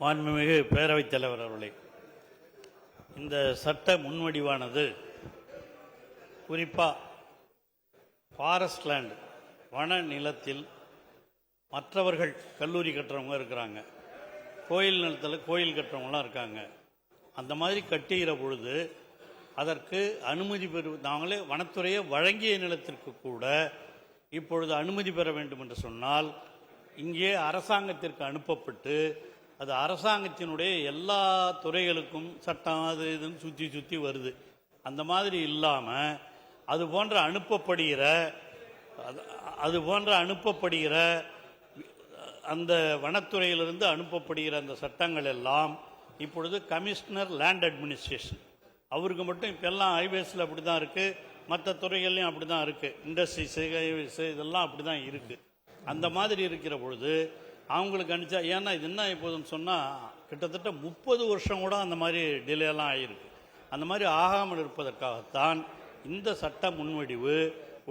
மாண்புமிகு பேரவைத் தலைவர் அவர்களே, இந்த சட்ட முன்வடிவானது குறிப்பாக ஃபாரஸ்ட் லேண்ட் வன நிலத்தில் மற்றவர்கள் கல்லூரி கட்டுறவங்க இருக்கிறாங்க, கோயில் நிலத்தில் கோயில் கட்டுறவங்களாம் இருக்காங்க. அந்த மாதிரி கட்டுகிற பொழுது அதற்கு அனுமதி நாங்களே வனத்துறையை வழங்கிய நிலத்திற்கு கூட இப்பொழுது அனுமதி பெற வேண்டும் என்று சொன்னால் இங்கே அரசாங்கத்திற்கு அனுப்பப்பட்டு அது அரசாங்கத்தினுடைய எல்லா துறைகளுக்கும் சட்டம் அது இதுன்னு சுற்றி வருது. அந்த மாதிரி இல்லாமல் அது போன்ற அனுப்பப்படுகிற அந்த வனத்துறையிலிருந்து அனுப்பப்படுகிற அந்த சட்டங்கள் எல்லாம் இப்பொழுது கமிஷனர் லேண்ட் அட்மினிஸ்ட்ரேஷன் அவருக்கு மட்டும் இப்போ எல்லாம் ஹைவேஸில் அப்படி தான் இருக்குது, மற்ற துறைகள்லையும் அப்படி தான் இருக்குது, இண்டஸ்ட்ரீஸு ஹைவேஸு இதெல்லாம் அப்படி தான் இருக்குது. அந்த மாதிரி இருக்கிற பொழுது அவங்களுக்கு அனுப்பிச்சா, ஏன்னா இது என்ன இப்போதுன்னு சொன்னால் கிட்டத்தட்ட 30 வருஷம் கூட அந்த மாதிரி டிலேலாம் ஆகிருக்கு. அந்த மாதிரி ஆகாமல் இருப்பதற்காகத்தான் இந்த சட்ட முன்வடிவு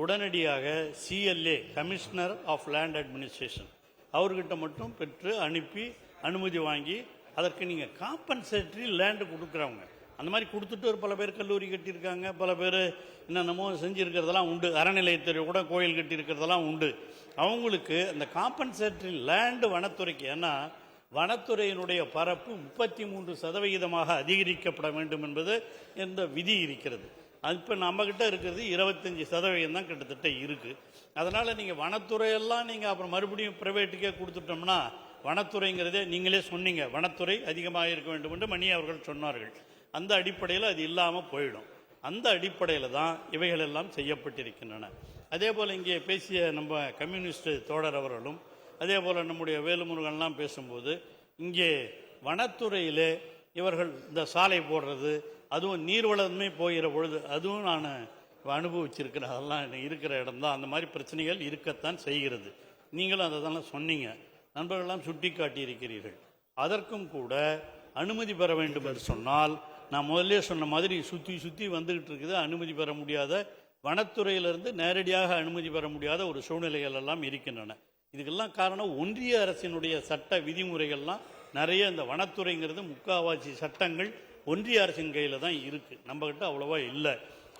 உடனடியாக CLA commissioner of land administration அவர்கிட்ட மட்டும் பெற்று அனுப்பி அனுமதி வாங்கி அதற்கு நீங்கள் காம்பன்சேட்டரி லேண்டு கொடுக்குறவங்க அந்த மாதிரி கொடுத்துட்டு ஒரு பல பேர் கல்லூரி கட்டியிருக்காங்க, பல பேர் என்னென்னமோ செஞ்சுருக்கிறதெல்லாம் உண்டு, அறநிலையத்துறை கூட கோயில் கட்டியிருக்கிறதெல்லாம் உண்டு. அவங்களுக்கு அந்த காம்பன்சேட்டரி லேண்டு வனத்துறைக்கு, ஏன்னா வனத்துறையினுடைய பரப்பு 33% அதிகரிக்கப்பட வேண்டும் என்பது என்ற விதி இருக்கிறது. அது இப்போ நம்மக்கிட்ட இருக்கிறது 25% தான் கிட்டத்தட்ட இருக்குது. அதனால் நீங்கள் வனத்துறையெல்லாம் நீங்கள் அப்புறம் மறுபடியும் ப்ரைவேட்டுக்கே கொடுத்துட்டோம்னா, வனத்துறைங்கிறதே நீங்களே சொன்னீங்க வனத்துறை அதிகமாக இருக்க வேண்டும் என்று மணி அவர்கள் சொன்னார்கள். அந்த அடிப்படையில் அது இல்லாமல் போயிடும். அந்த அடிப்படையில் தான் இவைகள் எல்லாம் செய்யப்பட்டிருக்கின்றன. அதே போல் இங்கே பேசிய நம்ம கம்யூனிஸ்ட் தோழர் அவர்களும் அதே போல் நம்முடைய வேலுமுருகன்லாம் பேசும்போது இங்கே வனத்துறையிலே இவர்கள் இந்த சாலை போடுறது, அதுவும் நீர்வளமே போகிற பொழுது அதுவும் நான் அனுபவிச்சிருக்கிறேன். அதெல்லாம் இருக்கிற இடம்தான் அந்த மாதிரி பிரச்சனைகள் இருக்கத்தான் செய்கிறது. நீங்களும் அதை தானே சொன்னீங்க, நண்பர்கள்லாம் சுட்டி காட்டியிருக்கிறீர்கள். அதற்கும் கூட அனுமதி பெற வேண்டும் என்று சொன்னால் நான் முதல்ல சொன்ன மாதிரி சுற்றி வந்துக்கிட்டு இருக்குது. அனுமதி பெற முடியாத, வனத்துறையிலிருந்து நேரடியாக அனுமதி பெற முடியாத ஒரு சூழ்நிலைகள் எல்லாம் இருக்கின்றன. இதுக்கெல்லாம் காரணம் ஒன்றிய அரசினுடைய சட்ட விதிமுறைகள்லாம் நிறைய. இந்த வனத்துறைங்கிறது முக்காவாசி சட்டங்கள் ஒன்றிய அரசின் கையில் தான் இருக்குது, நம்மகிட்ட அவ்வளோவா இல்லை.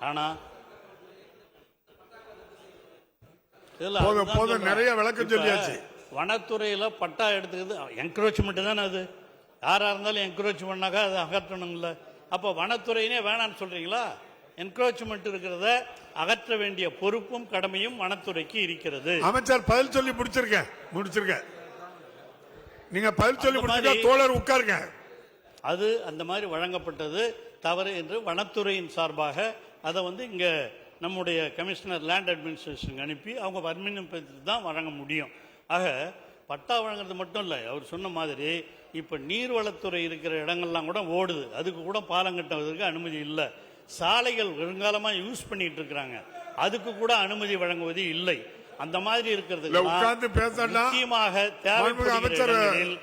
ஆனால் இதெல்லாம் நிறைய விளக்கம் சொல்லியாச்சு. வனத்துறையில் பட்டா எடுத்துக்கிறது என்க்ரோச்மெண்ட் தானே. அது யாராக இருந்தாலும் என்க்ரோச் பண்ணாக்கா அதை அகற்றணும்ல. அப்போ வனத்துறையினே வேணான்னு சொல்கிறீங்களா? என்க்ரோச்மெண்ட் இருக்கிறத அகற்ற வேண்டிய பொறுப்பும் கடமையும் வனத்துறைக்கு இருக்கிறது. அமைச்சர் பதில் சொல்லி முடிச்சிருக்க. நீங்க பதில் சொல்லி முடிச்சா தோழர் உட்காருங்க. அது அந்த மாதிரி வழங்கப்பட்டது தவறு என்று வனத்துறையின் சார்பாக அதை இங்கே நம்முடைய கமிஷனர் லேண்ட் அட்மினிஸ்ட்ரேஷன் அனுப்பி அவங்க பர்மிஷன் தான் வழங்க முடியும். ஆக பட்டா வழங்குறது மட்டும் இல்லை, அவர் சொன்ன மாதிரி இப்போ நீர்வளத்துறை இருக்கிற இடங்கள்லாம் கூட ஓடுது, அதுக்கு கூட பாலம் கட்டுவதற்கு அனுமதி இல்லை. சாலைகள் வருங்காலமாக யூஸ் பண்ணிட்டு இருக்கிறாங்க, அதுக்கு கூட அனுமதி வழங்குவது இல்லை. அந்த மாதிரி இருக்கிறது முக்கியமாக தேவைப்படுகிற இடங்களில்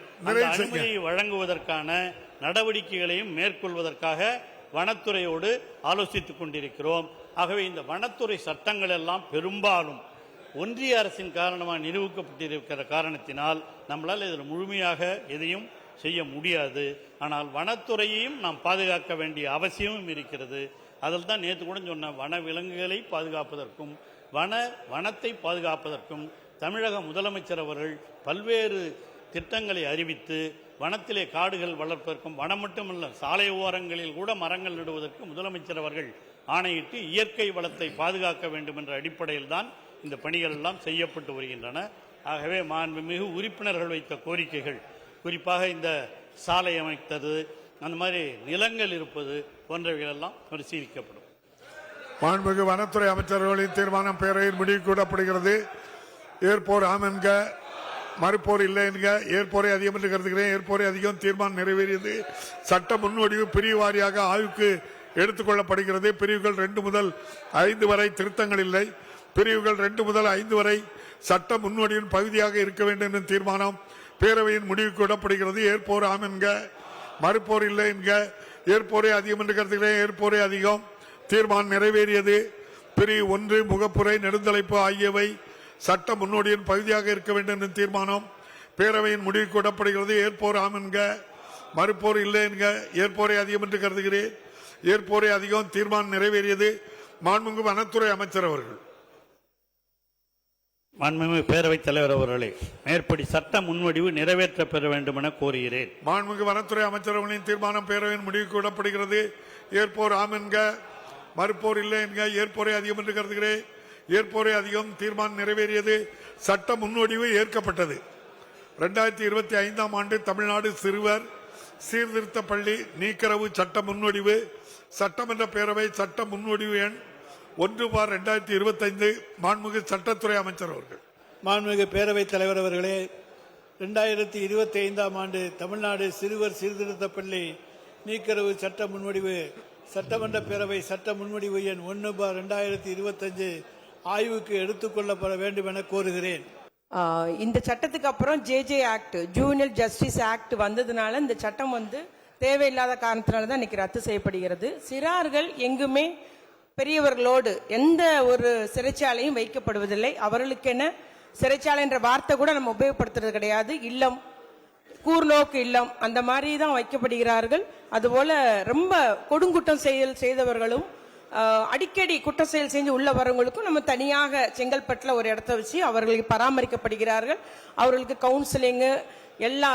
அனுமதியை வழங்குவதற்கான நடவடிக்கைகளையும் மேற்கொள்வதற்காக வனத்துறையோடு ஆலோசித்துக் கொண்டிருக்கிறோம். ஆகவே இந்த வனத்துறை சட்டங்கள் எல்லாம் பெரும்பாலும் ஒன்றிய அரசின் காரணமாக நிரூபிக்கப்பட்டிருக்கிற காரணத்தினால் நம்மளால் இதில் முழுமையாக எதையும் செய்ய முடியாது. ஆனால் வனத்துறையையும் நாம் பாதுகாக்க வேண்டிய அவசியமும் இருக்கிறது. அதில் தான் நேற்று கூட சொன்ன வன விலங்குகளை பாதுகாப்பதற்கும் வனத்தை பாதுகாப்பதற்கும் தமிழக முதலமைச்சர் அவர்கள் பல்வேறு திட்டங்களை அறிவித்து வனத்திலே காடுகள் வளர்ப்பதற்கும், வனம் மட்டுமல்ல சாலை ஓரங்களில் கூட மரங்கள் நடுவதற்கு முதலமைச்சர் அவர்கள் ஆணையிட்டு இயற்கை வளத்தை பாதுகாக்க வேண்டும் என்ற அடிப்படையில் தான் இந்த பணிகள் எல்லாம் செய்யப்பட்டு வருகின்றன. ஆகவே மாண்புமிகு உறுப்பினர்கள் வைத்த கோரிக்கைகள், குறிப்பாக இந்த சாலை அமைத்தது, அந்த மாதிரி நிலங்கள் இருப்பது போன்றவைகளெல்லாம் பரிசீலிக்கப்படும். மாண்புமிகு வனத்துறை அமைச்சர்களின் தீர்மானம் பேரவையில் முடிவு கூடப்படுகிறது. ஏற்போர் ஆம் என்க, மறுப்போர் இல்லை என்க. ஏற்போரை அதிகம் என்று கருதுகிறேன். ஏற்போரை அதிகம். தீர்மானம் நிறைவேறியது. சட்ட முன்வடிவு பிரிவு வாரியாக ஆய்வுக்கு எடுத்துக்கொள்ளப்படுகிறது. பிரிவுகள் 2 முதல் 5 வரை திருத்தங்கள் இல்லை. பிரிவுகள் 2 முதல் 5 வரை சட்ட முன்வடிவின் பகுதியாக இருக்க வேண்டும் என்ற தீர்மானம் பேரவையின் முடிவுக்கு விடப்படுகிறது. ஏற்போர் ஆம் என்க, மறுப்போர் இல்லை என்க. ஏற்போரை அதிகம் என்று கருதுகிறேன். ஏற்போரை அதிகம். தீர்மானம் நிறைவேறியது. பிரிவு 1 முகப்புரை நெடுந்தலைப்பு ஆகியவை சட்ட முன்னோடியின் பகுதியாக இருக்க வேண்டும் என்ற தீர்மானம் பேரவையின் முடிவுக்கு விடப்படுகிறது. ஏற்போர் ஆம் என்க, மறுப்போர் இல்லை என்க. ஏற்போரை அதிகம் என்று கருதுகிறேன். ஏற்போரை அதிகம். தீர்மானம் நிறைவேறியது. மாண்புமிகு வனத்துறை அமைச்சர் அவர்கள். மாண்புமிகு பேரவைத் தலைவர் அவர்களே, மேற்படி சட்ட முன்வடிவு நிறைவேற்ற பெற வேண்டும் என கோருகிறேன். மாண்புமிகு வனத்துறை அமைச்சர் அவர்களின் தீர்மானம் பேரவையின் முடிவுக்கு விடப்படுகிறது. ஏற்போர் ஆம் என்க. மறுப்போர் இல்லை என்க. ஏற்போரை அதிகம் என்று கருதுகிறேன். ஏற்போரை அதிகம். தீர்மானம் நிறைவேறியது. சட்ட முன்வடிவு ஏற்கப்பட்டது. 2025 ஆண்டு தமிழ்நாடு சிறுவர் சீர்திருத்த பள்ளி நீக்கரவு சட்ட முன்வடிவு சட்டமன்ற பேரவை சட்ட முன்வடிவு எண் 1/2025. மாண்புமிகு சட்டத்துறை அமைச்சர் அவர்கள். மாண்புமிகு பேரவைத் தலைவர் அவர்களே, 2025 ஆண்டு தமிழ்நாடு சிறுவர் சீர்திருத்த பள்ளி நீக்கரவு சட்ட முன்வடிவு சட்டமன்ற பேரவை சட்ட முன்வடிவு எண் 1/2025 ஆய்வுக்கு எடுத்துக் கொள்ளப்பட வேண்டும் என கோருகிறேன். இந்த சட்டத்துக்கு அப்புறம் JJ act, junior justice act வந்ததுனால இந்த சட்டம் தேவையில்லாத காரணத்தினால தான் இன்னைக்கு ரத்து செய்யப்படுகிறது. சிறார்கள் எங்குமே பெரியவர்களோடு எந்த ஒரு சிறைச்சாலையும் வைக்கப்படுவதில்லை. அவர்களுக்கென சிறைச்சாலை என்ற வார்த்தை கூட நம்ம உபயோகப்படுத்துறது கிடையாது. இல்லம், கூர்நோக்கு இல்லம், அந்த மாதிரி தான் வைக்கப்படுகிறார்கள். அதுபோல ரொம்ப கொடுங்குற்றம் செய்தவர்களும் அடிக்கடி குற்ற செயல் செஞ்சு உள்ள வரவங்களுக்கும் நம்ம தனியாக செங்கல்பட்டில் ஒரு இடத்த வச்சு அவர்களுக்கு பராமரிக்கப்படுகிறார்கள். அவர்களுக்கு கவுன்சிலிங்கு, எல்லா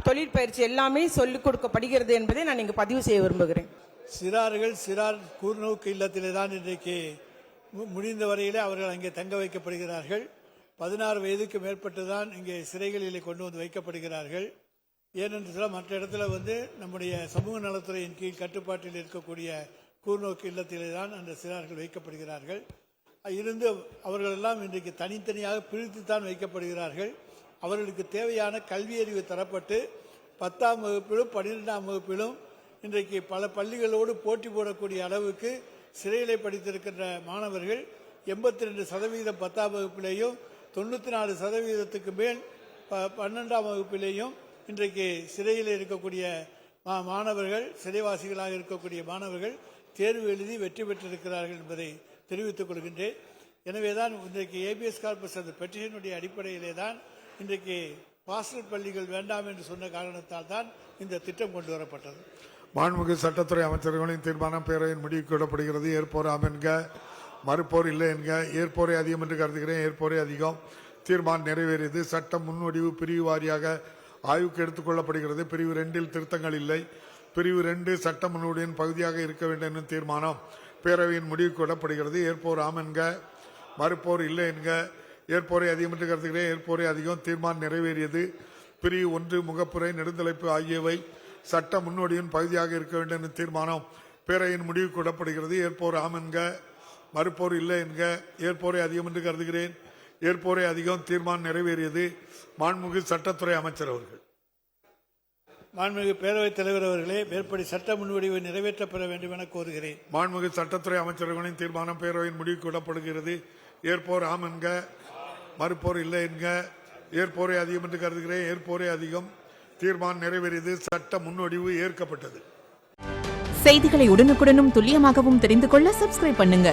தொழிற்பயிற்சி எல்லாமே சொல்லிக் கொடுக்கப்படுகிறது என்பதை நான் இங்கு பதிவு செய்ய விரும்புகிறேன். சிறார் கூர்நோக்கு இல்லத்திலே தான் இன்றைக்கு முடிந்த வரையிலே அவர்கள் அங்கே தங்க வைக்கப்படுகிறார்கள். 16 வயதுக்கு மேற்பட்டு தான் இங்கே சிறைகளிலே கொண்டு வந்து வைக்கப்படுகிறார்கள். ஏனென்று சொல்ல மற்ற இடத்துல நம்முடைய சமூக நலத்துறையின் கீழ் கட்டுப்பாட்டில் இருக்கக்கூடிய கூர்நோக்கு இல்லத்திலே தான் அந்த சிறார்கள் வைக்கப்படுகிறார்கள். இருந்து அவர்கள் எல்லாம் இன்றைக்கு தனித்தனியாக பிரித்துத்தான் வைக்கப்படுகிறார்கள். அவர்களுக்கு தேவையான கல்வியறிவு தரப்பட்டு 10ஆம் வகுப்பிலும் 12ஆம் வகுப்பிலும் இன்றைக்கு பல பள்ளிகளோடு போட்டி போடக்கூடிய அளவுக்கு சிறையிலே படித்திருக்கின்ற மாணவர்கள் 82% 10ஆம் வகுப்பிலேயும் 94% மேல் 12ஆம் வகுப்பிலேயும் இன்றைக்கு சிறையில் இருக்கக்கூடிய மாணவர்கள், சிறைவாசிகளாக இருக்கக்கூடிய மாணவர்கள் தேர்வு எழுதி வெற்றி பெற்றிருக்கிறார்கள் என்பதை தெரிவித்துக் கொள்கின்றேன். எனவேதான் இன்றைக்கு ஏபிஎஸ் கார்பஸ் அந்த பெட்டிஷனுடைய அடிப்படையிலே தான் இன்றைக்கு பாஸ்டர் பள்ளிகள் வேண்டாம் என்று சொன்ன காரணத்தால் தான் இந்த திட்டம் கொண்டு வரப்பட்டது. மாண்புமிகு சட்டத்துறை அமைச்சர்களின் தீர்மானம் பேரவையின் முடிவுக்கு விடப்படுகிறது. ஏற்போர் ஆம் என்க. மறுப்போர் இல்லை என்க. ஏற்போரை அதிகம் என்று கருதுகிறேன். ஏற்போரை அதிகம். தீர்மானம் நிறைவேறியது. சட்டம் முன்வடிவு பிரிவு வாரியாக ஆய்வுக்கு எடுத்துக் கொள்ளப்படுகிறது. பிரிவு 2 திருத்தங்கள் இல்லை. பிரிவு 2 சட்ட முன்வடிவின் பகுதியாக இருக்க வேண்டும் என்னும் தீர்மானம் பேரவையின் முடிவுக்கு விடப்படுகிறது. ஏற்போர் ஆம் என்க. மறுப்போர் இல்லை என்க. ஏற்போரை அதிகம் என்று கருதுகிறேன். ஏற்போரை அதிகம். தீர்மானம் நிறைவேறியது. பிரிவு 1 முகப்புரை நெடுந்தலைப்பு ஆகியவை சட்ட முன்னோடியின் பகுதியாக இருக்க வேண்டும் என்ற தீர்மானம் பேரவையின் முடிவுக்கு விடப்படுகிறது. ஏற்போர் ஆம் என்க. மறுப்போர் இல்லை என்க. ஏற்போரை அதிகம் என்று கருதுகிறேன். ஏற்போரை அதிகம். தீர்மானம் நிறைவேறியது. மாண்புமிகு சட்டத்துறை அமைச்சர் அவர்கள். மாண்புமிகு பேரவைத் தலைவர் அவர்களே, மேற்படி சட்ட முன்வடிவு நிறைவேற்றப்பட வேண்டும் என கோருகிறேன். மாண்புமிகு சட்டத்துறை அமைச்சர்களின் தீர்மானம் பேரவையின் முடிவுக்கு விடப்படுகிறது. ஏற்போர் ஆம் என்க. மறுப்போர் இல்லை என்க. ஏற்போரை அதிகம் என்று கருதுகிறேன். ஏற்போரை அதிகம். தீர்மானம் நிறைவேறியது. சட்ட முன்வடிவு ஏற்கப்பட்டது. செய்திகளை உடனுக்குடனும் துல்லியமாகவும் தெரிந்து கொள்ள சப்ஸ்கிரைப் பண்ணுங்க.